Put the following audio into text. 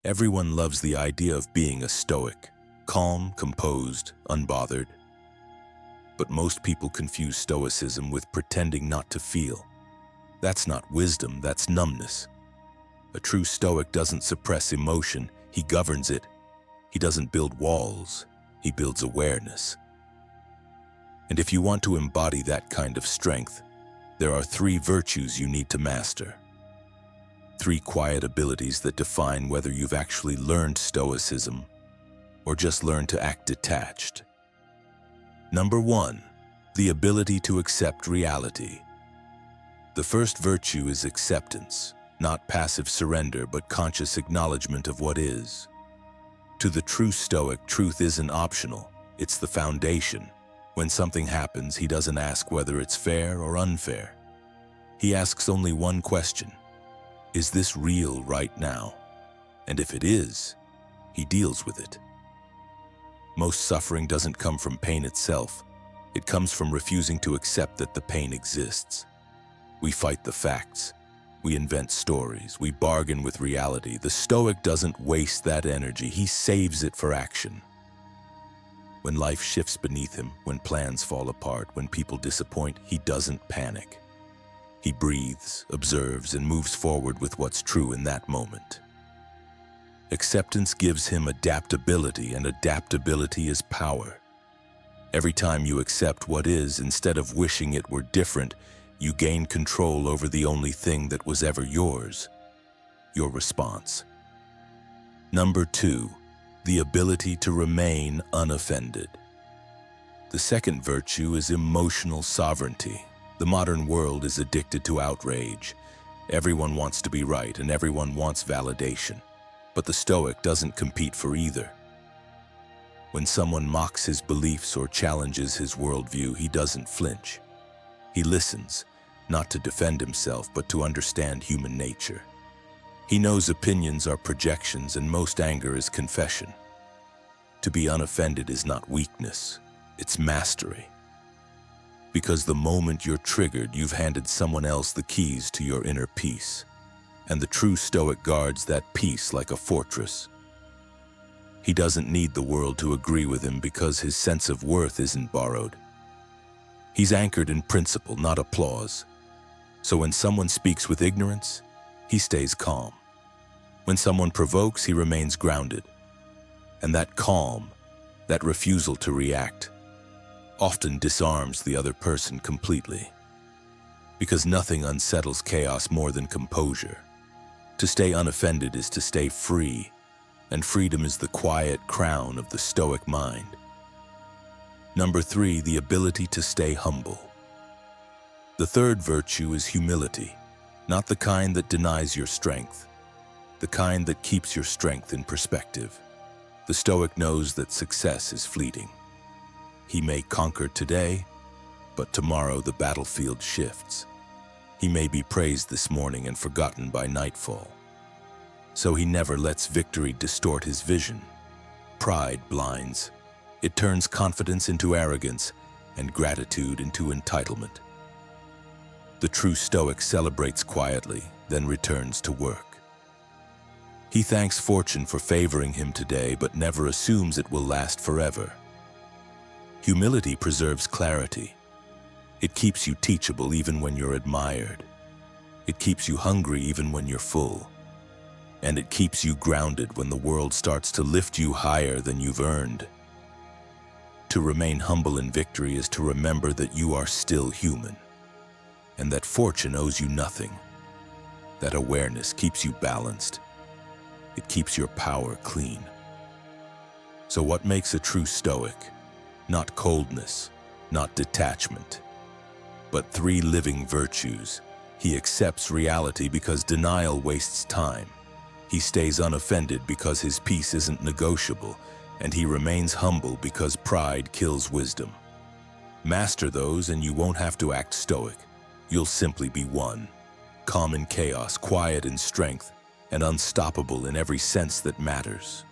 Everyone loves the idea of being a Stoic, calm, composed, unbothered. But most people confuse Stoicism with pretending not to feel. That's not wisdom, that's numbness. A true Stoic doesn't suppress emotion, he governs it. He doesn't build walls, he builds awareness. And if you want to embody that kind of strength, there are 3 virtues you need to master. 3 quiet abilities that define whether you've actually learned Stoicism or just learned to act detached. Number 1, the ability to accept reality. The first virtue is acceptance, not passive surrender, but conscious acknowledgement of what is. To the true Stoic, truth isn't optional, it's the foundation. When something happens, he doesn't ask whether it's fair or unfair. He asks only one question: is this real right now? And if it is, he deals with it. Most suffering doesn't come from pain itself. It comes from refusing to accept that the pain exists. We fight the facts. We invent stories. We bargain with reality. The Stoic doesn't waste that energy. He saves it for action. When life shifts beneath him, when plans fall apart, when people disappoint, he doesn't panic. He breathes, observes, and moves forward with what's true in that moment. Acceptance gives him adaptability, and adaptability is power. Every time you accept what is, instead of wishing it were different, you gain control over the only thing that was ever yours: your response. Number 2, the ability to remain unoffended. The second virtue is emotional sovereignty. The modern world is addicted to outrage. Everyone wants to be right and everyone wants validation. But the Stoic doesn't compete for either. When someone mocks his beliefs or challenges his worldview, he doesn't flinch. He listens, not to defend himself, but to understand human nature. He knows opinions are projections and most anger is confession. To be unoffended is not weakness, it's mastery. Because the moment you're triggered, you've handed someone else the keys to your inner peace. And the true Stoic guards that peace like a fortress. He doesn't need the world to agree with him because his sense of worth isn't borrowed. He's anchored in principle, not applause. So when someone speaks with ignorance, he stays calm. When someone provokes, he remains grounded. And that calm, that refusal to react, often disarms the other person completely. Because nothing unsettles chaos more than composure. To stay unoffended is to stay free, and freedom is the quiet crown of the Stoic mind. Number 3, the ability to stay humble. The third virtue is humility, not the kind that denies your strength, the kind that keeps your strength in perspective. The Stoic knows that success is fleeting. He may conquer today, but tomorrow the battlefield shifts. He may be praised this morning and forgotten by nightfall. So he never lets victory distort his vision. Pride blinds. It turns confidence into arrogance and gratitude into entitlement. The true Stoic celebrates quietly, then returns to work. He thanks fortune for favoring him today, but never assumes it will last forever. Humility preserves clarity. It keeps you teachable even when you're admired. It keeps you hungry even when you're full. And it keeps you grounded when the world starts to lift you higher than you've earned. To remain humble in victory is to remember that you are still human, and that fortune owes you nothing. That awareness keeps you balanced. It keeps your power clean. So what makes a true Stoic? Not coldness, not detachment, but 3 living virtues. He accepts reality because denial wastes time. He stays unoffended because his peace isn't negotiable, and he remains humble because pride kills wisdom. Master those and you won't have to act stoic. You'll simply be one, calm in chaos, quiet in strength, and unstoppable in every sense that matters.